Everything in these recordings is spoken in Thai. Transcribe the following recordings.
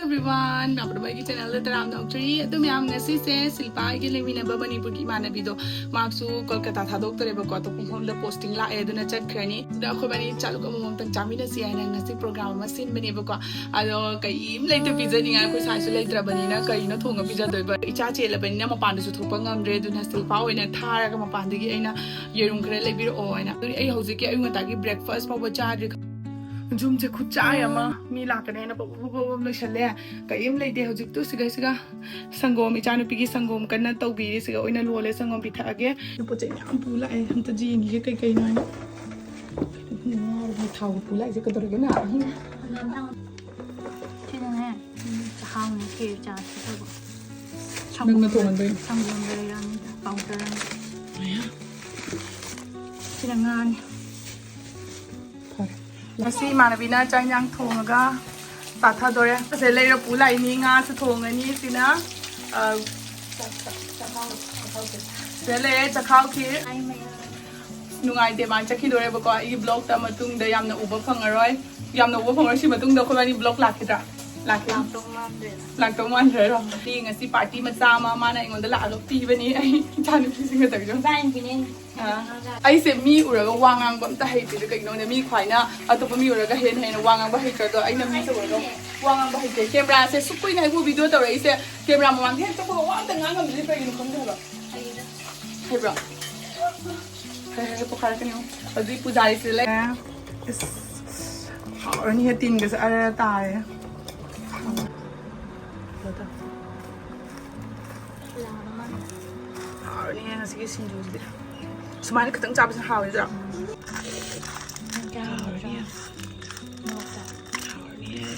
everyone กลับมาที่ channel ตามน้องทรีตัวมีงานสิเซศิลปะที่เลี้ยงวินาบานีปุกิมานาบิโดมาร์คซูโคลกาตาท่าดอกเตอร์เบกว่าตัวผมคนเล่โพสติ้งละดูน่าจัดครั้งนี้เดี๋ยวคนบันนี้จัดลูกมุมตั้งจามินาเสียนะงานสิโปรแกรมมาสินบันนี้เบกว่าก็ยิ่งเลยตัวพิซซ่านี่งานคุยสายสุดเลยตระบันนี้นะก็ยิ่งทุ่งกับพิซซ่าโดยแบบอิจฉาเจริญบันนี้มาปานดูสุดทุกปังงามเรดูน่าศิลปะวันนี้ท่าแล้วก็มาปานดีไอ้นะเยรุ่งเครเลยบิโรไอ้นะไอ้เขาสิเกี่ยไอ้เงินตากี้ breakfast พอวันจ้าดิจุ่มจะขุดใจอะมามีหลากกันนะปุ๊บเลยเฉลี่ยก็ยิ่งเลยเดี๋ยวจุดตู้สิกสังกมอีจานุปีกี้สังกมกันนั่นตัวบีสิกโอ้ยนั่นรัวเลยสังกมพิธาเกะปุ๊บจะยังปูไล่ทำตะจีนี่ก็ไกลๆหน่อยเท่าปูไล่จะกระโดดกันหนาที่นั่นแหละจะเข้าในเกจจะใช่ปะช่างมันตัวมันไปช่างมันเลยอันนี้เป่าเดินที่นั่นงานแล้วสิมานาบินาจังยังทงก็ตัดท่าตัวเนี่ยเสร็จเลยเราปูไล่นี้งาสะทงอันนี้สินะเสร็จเลยจะเข้าคิดนุ่งไอเดมันจะคิดดูเลยบอกว่าอีบล็อกแต่มาตุ้งเดียมนะอุบฟังอร่อยยำนะอุบฟังอร่อยสิมาตุ้งเดียวคนละนี่บล็อกหลักคิดอะหลักตรงมันเลยหลักตรงมันเลยหรอที่งั้นสิปาร์ตี้มาจ้ามาในงานตลาดรถตีวันนี้ไอ้จานนี้พี่สิงห์แต่ก็ได้พี่นี่ไอ้เซมีอุระก็วางงานแบบแต่ให้ติดกับน้องเนี่ยมีควายนะเอาตัวมีอุระก็เห็นนะวางงานแบบให้ตัวไอ้เนี่ยมีตัวก็วางงานแบบให้แคมราเสร็จสุกุยในผู้วิดีโอตัวไอ้เสร็จแคมรามันเห็นตัวก็วางแต่งงานกับมันไปอยู่คนเดียวหรอเฮ้ยบรอเฮ้ยพวกเขาเป็นยังวันนี้ผู้ชายสิเลยอันนี้ตินก็จะอะไรตายนี่ไงสิสิ่งดูสิสมัยนี้ก็ต้องจับเป็นหาวเลยจ้ะหาวเนี่ยหาวเนี่ย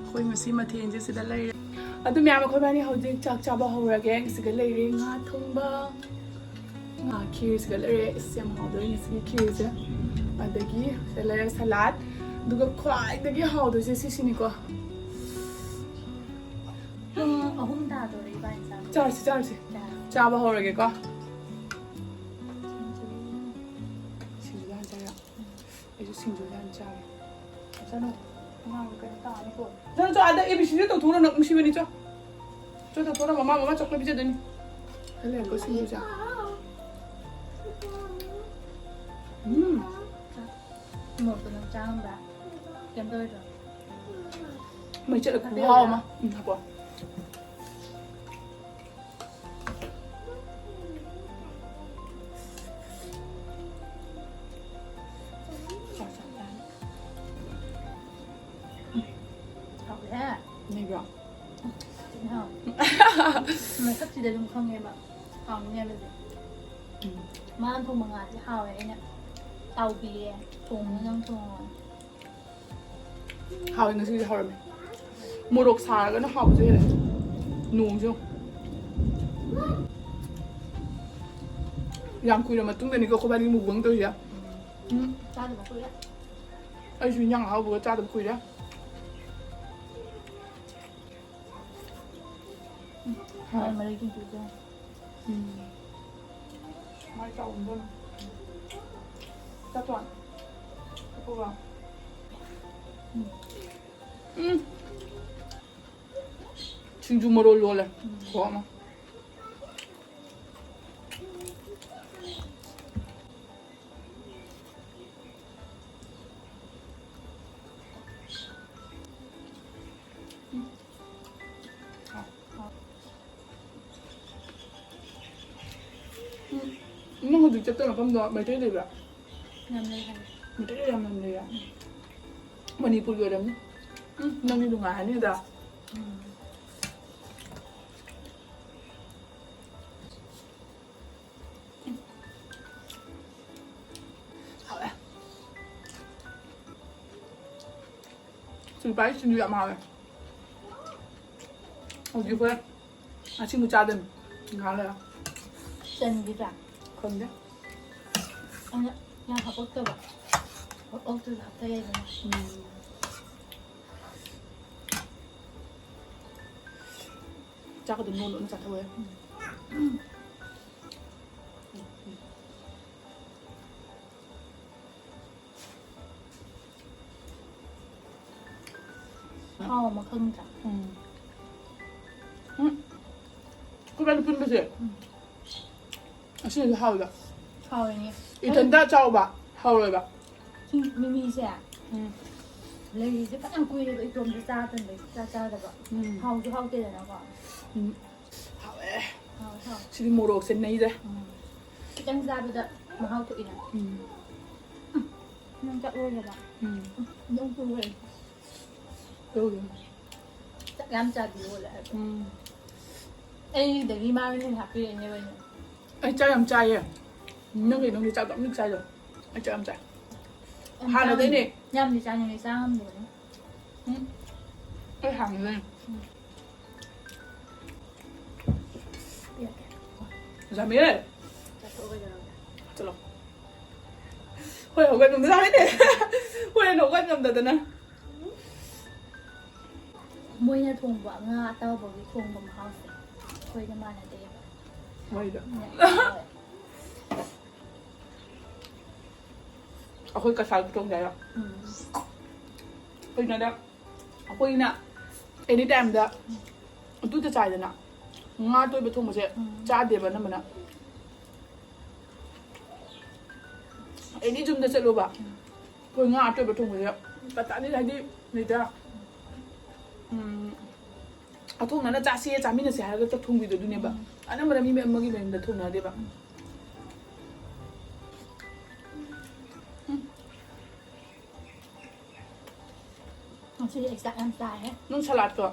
คุยมาสิมาเทียนจะสิได้เลยอันตัวเมียมาคุยมานี่เขาจะจับบ่าวระแกงสิกันเลยเรื่องงาทุ่งบ้างงาคิวสิกันเลยเสียมหาวด้วยนี่สิคิวจ้ะอันเด็กยี่เสร็จแล้วสลัดดูก็ควายเด็กยี่หาวด้วยสินี่ก็หุ่นตาตัวนี้บ้านจ้าจ้าจ้าบ่าวระแกก็สิจุดานจ้าไอ้สิจุดานจ้าจ้าเนาะงากันตานี่ก็จ้าอันเด็กเอบิชิเนี่ยตัวทุเรศนะไม่ใช่วันนี้จ้าตัวทุเรศมาช็อกโกแลตพิเศษนี่เฮ้ยก็สิจ้าหมดตัวน้ำจ้าแบบเต็มเลยจ้ะไม่เจอกูห่อมาครับป่ะ好嘞，那个，真好。ไม่สักทีเดียวลุงเขาไงแบบหอมเนี่ยเลยมาทุ่งมังงะที่ข้าวไอ้เนี่ยเตาเบียร์ทุ่งไม่ต้องทุ่ง好，你是好了没？木肉啥个那好不这些，浓就。ยามคุยแล้วมาตุ้งแต่นี่ก็เขาแบบนี้มุกวังตัวเดียวจ้าจะมาคุยแล้วไอ้ชุนยังเขาบอกจ้าจะมาคุยแล้วไม่ได้กินจุดเลยไม่เจ้าผมด้วยจ้าตัวพวกเราชิงจูมาโรลัวเลยขอมาน้องเขาถึงจะเต้นกับผมด้วยไม่ได้เลยแบบยำเลยค่ะไม่ได้ยำเลยอ่ะวันนี้พูดเยอะเลยนั่งนี่ดูงานนี่จ้ะ好嘞sinju ya ma我就会친구 짜든 가래요เจนดีจ้ะคนเดียวอันนี้ยาขับรถก็แบบรถจะเท่เลยจ้าก็ถึงโน่นนู่นจัดเท่าไหร่ ห่อมาครึ่งจ้ะก็เป็นขึ้นไปสิอาชีพเท่าเลย ห่ออย่างนี้ อีทันด้าเจ้าบะเท่าเลยบะ ซึ่งมีเสียเลยจะก็อังกุยเลยอีกลมจะจ้าจนเลยจ้าแต่ก็ห่อจะห่อเตี้ยแล้วก็ เท่าเอ๊ะ ห่อ ชิลิโมโรเซนนี่เลย จังจ้าไปจะมาห่อตัวอีกนะนั่งจะอ้วนเลยแบบนุ่งตัวเลย ดู จะย้ำจะดีเลยไอ้เด็กนี่มาไม่ใช่หักพี่อย่างเงี้ยเลย ไอ้เจ้ายำใจอ่ะนึกเห็นน้องที่เจ้าต้องนึกใจเลยไอ้เจ้ายำใจหาเลยนี่ ยำดีจ้าอย่างนี้สร้างเดี๋ยวนี้ ไอ้ห่างเลย เปียก จะมีเลย จะโตไปแล้ว จะหรอเฮ้ยเขากันยังได้เนี่ยเฮ้ยหนูกันยังแต่นะ มวยเนี่ยทงบ่งาเต้าบอกที่ทงบ่เขาสิคุยกันมาเนี่ยเดี๋ยว ไม่เด้อ เนี่ย เอาคุยกับสาวตรงใจอ่ะคุยนั่นแหละคุยน่ะไอ้นี่แดมเด้อตู้จะจ่ายเลยนะงาตัวไปทุ่งมาเสียจ้าเดี๋ยวนั่นมันนะไอ้นี่จุ่มจะเสร็จรูปอ่ะคุยงาตัวไปทุ่งมาเสียแต่ตอนนี้อะไรที่นี่เด้อเอาทุ่งนั้นนะจ้าเสียจ้ามีน่ะเสียแล้วก็จะทุ่งวิดีโอดูเนี่ยแบบอันนั้นมันมีเมื่อกี้เป็นแต่ทุ่งนั้นเดี๋ยวแบบมันชื่อเอกซ์อันตายฮะ น้องฉลาดก็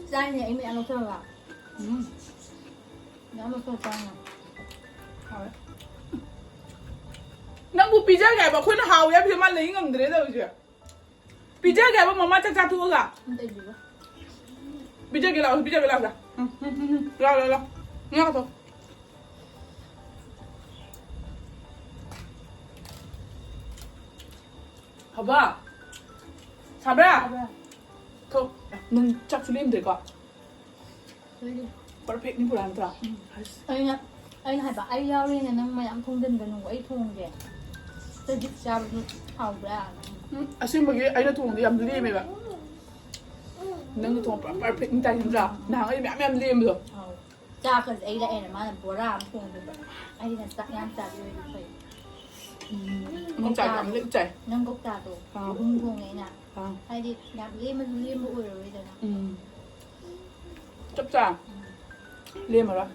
ใจเนี่ยไอ้ไม่เอาเราเท่าไหร่แล้วมันก็จังอ่ะ นั่งบุปีเจ้าแกบอกคุณหาวยับพี่มันเลยงั้นเดี๋ยวเดี๋ยวเจ้าปีเจ้าแกบอกมาม่าจะจัดทุกอย่าง มันจะอยู่วะ ปีเจ้าแกเล่าปีเจ้าแกเล่าจ้ะเล่าเนี่ยก็ตัว好吧啥不啦头能จับฟิล์มเด็กอ่ะ เฮ้ยดิ ประเภทนี้โบราณจ้ะ ไอ้เนี่ยไอ้ไหนปะไอ้ยาวเลยเนี่ยนั่งมาย้ำทงเดินกันหนูไอ้ทงแกจะดิบชาเอาไปอ่ะ อาชีพเมื่อกี้ไอ้เนี่ยถุงยำลีไหมแบบนั่งถุงประเภทนี้ใจจริงจ้ะนางไอ้แม่ลีมเลย เอาจ้าคือไอ้ละเอ็นมาเนี่ยปวดร่างทงเป็นแบบไอ้เนี่ยจักย้ำจัดเลยไป มันใจกับมันเล็กใจ นั่งกบตาตัวพุ่งพวงไงน่ะ อ่า ไอ้ดิอยากเลี้ยมันเลี้ยมันอุ้ยเลยเดี๋ยวนะ จับจ้าเลี้ยมเหรอ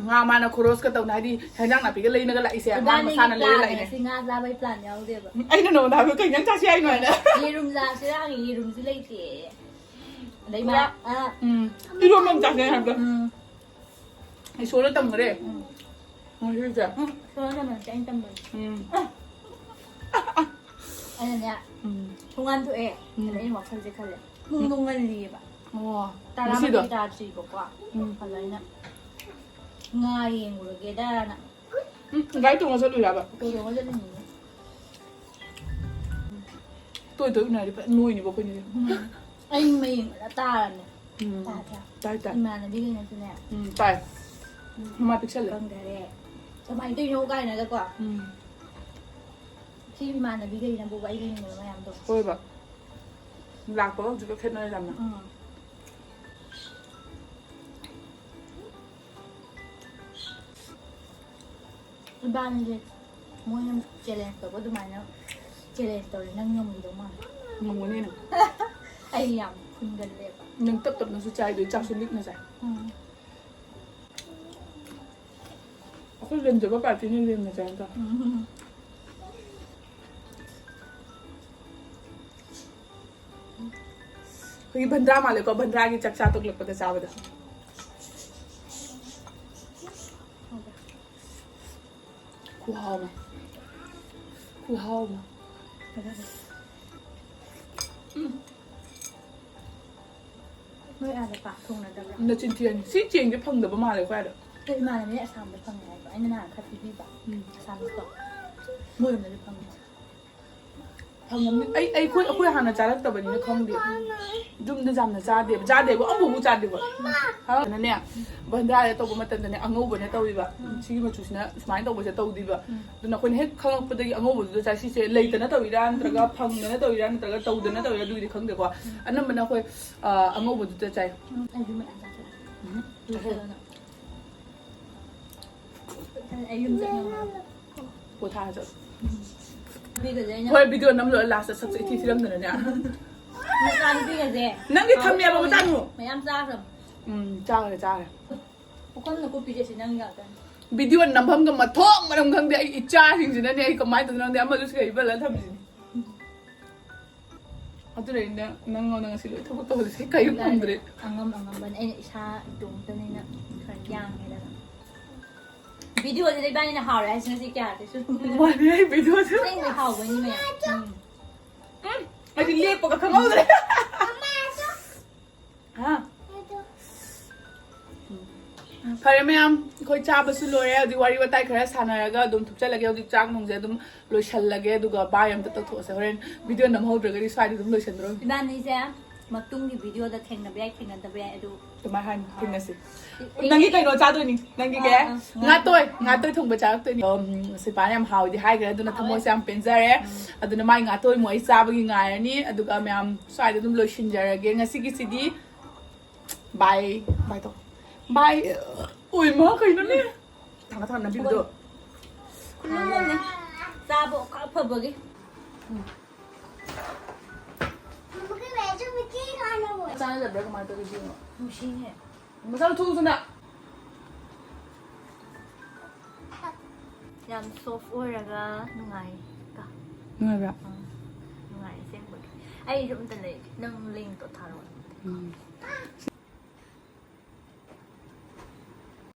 งามานะโครสก็ต้องได้ดีแทนยังหนักปีก็เลยนึกอะไรเสียงานมาซานันเลยอะไรเนี่ย สิงาลาไปปลานยาวเดียวแบบ ไอ้นั่นหนูทำก็ยังจ้าเชียร์หน่อยนะ ยีรุมซาสิร่างยีรุมสิเลยเก๋ได้มาที่รวมมันจากไหนครับไอ้โชว์แล้วตั้งเลยอ๋อใช่จ้ะ เพราะว่ามันจะเอ็นตั้งมืออันนี้ทุกงานตัวเองอันนี้หมอคันจะคันเลยมึงตรงเงินรีบอ่ะ อ๋อ แต่ละมันตาสีกว่าอะไรนะง่ายเองหรือเกด้าน่ะ ไงตัวมันจะดูแบบ ตัวมันจะเป็นอย่างนี้ ตัวไหนดินุ่ยนี่บอกคนนี้ ไอ้ไม่ยิงแล้วตาเนี่ยตาจ้ะ ตายตาย มาในที่นี่ใช่ไหม ตายมาพิกเซลเลย ตั้งแต่แรกสมัยที่โยกกันนะแล้วก็ที่มาในที่นี่นะบุกไปที่นี่เลยไม่ทำตัว โอ้ยแบบหลักตัวจะก็แค่นั้นจำนะบ้านนี่มวยยังเจริญตัวก็ดูมาแล้วเจริญตัวนั่งยมอยู่ตรงมัน งงวันนี้นะ ไอ้ยำคุณกันเลยปะ ยังตับนักสุดใจโดยจับสุนิกนะจ๊ะเขาเรียนจบว่าแบบที่นี่เรียนนะจ๊ะจ้ะคือบันดามาเลยก็บันดาकी चर्चा तो लग पता चावल कुहावा कुहावा ไม่อาจจะปากทงนะจ๊ะ ना चिंतियाँ सी चेंज जो फंग दबा मारे क्या है เคยมาในนี้สามไปฟังไงไอ้นั่นน่ะคัดพี่แบบสามต่อมวยมันจะฟัง ꯐꯪꯉꯝꯅꯤ ꯑꯩꯈꯣꯏ ꯍꯥꯟꯅ ꯆꯥꯔꯛꯇꯕꯅꯤꯅ ꯈꯪꯗꯦ ꯌꯨꯝꯗ ꯌꯥꯝꯅ ꯆꯥꯗꯦꯕ ꯑꯃꯐꯥꯎ ꯆꯥꯗꯦꯕ ꯍꯥꯟꯅꯅꯦ ꯕꯟꯗꯥꯔꯗ ꯇꯧꯕ ꯃꯇꯝꯗꯅꯦ ꯑꯉꯧꯕꯅ ꯇꯧꯋꯤꯕ ꯁꯤꯒꯤ ꯃꯆꯨꯁꯤꯅ ꯁꯨꯃꯥꯏꯅ ꯇꯧꯕꯁꯦ ꯇꯧꯗꯤꯕ ꯑꯗꯨꯅ ꯑꯩꯈꯣꯏꯅ ꯍꯦꯛ ꯈꯪꯉꯛꯄꯗꯒꯤ ꯑꯉꯧꯕꯗꯨꯗ ꯆꯥꯏ ꯁꯤꯁꯦ ꯂꯩꯇꯅ ꯇꯧꯋꯤꯔꯥ ꯅꯠꯇ꯭ꯔꯒ ꯐꯪꯗꯅ ꯇꯧꯋꯤꯔꯥ ꯅꯠꯇ꯭ꯔꯒ ꯇꯧꯗꯅ ꯇꯧꯋꯤꯔꯥ ꯑꯗꯨꯒꯤꯗꯤ ꯈꯪꯗꯦꯀꯣ ꯑꯅꯝꯕꯅ ꯑꯩꯈꯣꯏ ꯑꯉꯧꯕꯗꯨꯗ ꯆꯥꯏ ꯑꯩꯁꯨ ꯃꯌꯥꯝ ꯆꯥꯊꯣꯛꯑꯦ ꯑꯩ ꯌꯨꯝ ꯆꯠꯅꯤꯡꯉꯦ ꯄꯣꯊꯥꯖ ꯅꯨꯄꯤꯒꯁꯦ ꯍꯣꯏ ꯚꯤꯗꯤꯑꯣ ꯅꯝꯂꯣ ꯂꯥꯁꯇ ꯁꯛꯁꯦ ꯏꯊꯤ ꯊꯤꯔꯝꯗꯅꯅꯦ ꯃꯆꯥ ꯅꯨꯄꯤꯒꯁꯦ ꯅꯪꯗꯤ ꯊꯝꯃꯦꯕ ꯃꯆꯥꯅꯨ ꯃꯌꯥꯝ ꯆꯥꯈ꯭ꯔꯕ ꯆꯥꯈ꯭ꯔꯦ ꯄꯨꯈꯝꯅ ꯀꯨꯞꯄꯤꯁꯦ ꯁꯤ ꯅꯪ ꯉꯥꯛꯇꯅꯤ ꯚꯤꯗꯤꯑꯣ ꯅꯝꯐꯝꯒ ꯃꯊꯣꯡ ꯃꯔꯝ ꯈꯪꯗꯦ ꯑꯩ ꯏꯆꯥꯁꯤꯡꯁꯤꯅꯅꯦ ꯑꯩ ꯀꯃꯥꯏꯅ ꯇꯧꯗꯅꯣ ꯈꯪꯗꯦ ꯑꯃꯗꯨꯁꯨ ꯀꯩ ꯏꯕꯜꯂ ꯊꯝꯃꯤꯁꯤꯅꯤ ꯑꯗꯨꯅ ꯅꯪꯉꯣꯟꯗ ꯉꯁꯤ ꯂꯣꯏ ꯊꯕꯛ ꯇꯧꯍꯜꯂꯤꯁꯦ ꯀꯩꯝ ꯐꯪꯗ꯭ꯔꯦ ꯑꯉꯝꯕꯅꯤ ꯑꯩꯅ ꯏꯁꯥ ꯏꯇꯣꯝꯇꯅꯤꯅ ꯈꯔ ꯌꯥꯡꯉꯦꯗꯅ ꯚꯤꯗꯤꯑꯣꯁꯤꯗ ꯏꯕꯥꯅꯤꯅ ꯍꯥꯎꯔꯦ ꯍꯥꯏꯁꯤ ꯉꯁꯤ ꯀꯌꯥꯗꯩꯁꯨ ꯋꯥꯅꯤ ꯑꯩ ꯚꯤꯗꯤꯑꯣꯁꯦ ꯑꯩꯅ ꯍꯥꯎꯕꯅꯤ ꯃꯌꯥꯝ ꯑꯩꯗꯤ ꯂꯦꯞꯄꯒ ꯈꯪꯍꯧꯗ꯭ꯔꯦ ꯐꯔꯦ ꯃꯌꯥꯝ ꯑꯩꯈꯣꯏ ꯆꯥꯕꯁꯨ ꯂꯣꯏꯔꯦ ꯍꯧꯖꯤꯛ ꯋꯥꯔꯤ ꯋꯥꯇꯥꯏ ꯈꯔ ꯁꯥꯟꯅꯔꯒ ꯑꯗꯨꯝ ꯊꯨꯞꯆꯜꯂꯒꯦ ꯍꯧꯖꯤꯛ ꯆꯥꯛ ꯅꯨꯡꯁꯦ ꯑꯗꯨꯝ ꯂꯣꯏꯁꯜꯂꯒꯦ ꯑꯗꯨꯒ ꯕꯥꯏ ꯑꯝꯇ ꯇꯧꯊꯣꯛꯑꯁꯦ ꯍꯣꯔꯦꯟ ꯚꯤꯗꯤꯑꯣ ꯅꯝꯍꯧꯗ꯭ꯔꯒꯗꯤ ꯁ꯭ꯋꯥꯏꯗ ꯑꯗꯨꯝ ꯂꯣꯏꯁꯟꯗ꯭ꯔꯣ ꯏꯕꯥꯅꯤꯁꯦ ꯃꯇꯨꯡꯒꯤ ꯚꯤꯗꯤꯑꯣꯗ ꯊꯦꯡꯅꯕ ꯌꯥꯏ ꯊꯦꯡꯅꯗꯕ ꯌꯥꯏ ꯑꯗꯨ ꯑꯗꯨꯃꯥꯏꯅ ꯍꯥꯏꯅꯤ ꯊꯦꯡꯅꯁꯤ ꯅꯪꯒꯤ ꯀꯩꯅꯣ ꯆꯥꯗꯣꯏꯅꯤ ꯅꯪꯒꯤ ꯀꯩ ꯉꯥꯇꯣꯏ ꯊꯣꯡꯕ ꯆꯥꯔꯛꯇꯣꯏꯅꯤ ꯁꯤꯜꯄꯥꯅ ꯌꯥꯝ ꯍꯥꯎꯗꯤ ꯍꯥꯏꯈ꯭ꯔꯦ ꯑꯗꯨꯅ ꯊꯃꯣꯏꯁꯦ ꯌꯥꯝ ꯄꯦꯟꯖꯔꯦ ꯑꯗꯨꯅ ꯃꯥꯏ ꯉꯥꯇꯣꯏ ꯃꯣꯏ ꯆꯥꯕꯒꯤ ꯉꯥꯏꯔꯅꯤ ꯑꯗꯨꯒ ꯃꯌꯥꯝ ꯁ꯭ꯋꯥꯏꯗ ꯑꯗꯨꯝ ꯂꯣꯏꯁꯤꯟꯖꯔꯒꯦ ꯉꯁꯤꯒꯤꯁꯤꯗꯤ ꯕꯥꯏ ꯇꯧ ꯕꯥꯏ ꯃꯥ ꯀꯩꯅꯣꯅꯦ ꯊꯥꯡꯒ ꯅꯝꯕꯤꯕꯗꯣ ꯈꯨꯅꯝꯅꯦ ꯆꯥꯕ ꯈ꯭ꯋꯥꯏ ꯐꯕꯒꯤ ꯆꯥꯟꯅꯗꯕ꯭ꯔꯥ ꯀꯃꯥꯏꯅ ꯇꯧꯒꯦ ꯅꯨꯡꯁꯤꯅꯦ ꯃꯆꯥ ꯊꯨꯁꯨꯅ ꯌꯥꯝ ꯁꯣꯐ ꯑꯣꯏꯔꯒ ꯅꯨꯡꯉꯥꯏ ꯅꯨꯡꯉꯥꯏꯕ꯭ꯔꯥ ꯅꯨꯡꯉꯥꯏ ꯑꯁꯦꯡꯕꯒꯤ ꯑꯩꯁꯨ ꯑꯝꯇ ꯂꯩ ꯅꯪ ꯂꯤꯡꯛꯇꯣ ꯊꯥꯔꯛꯑꯣ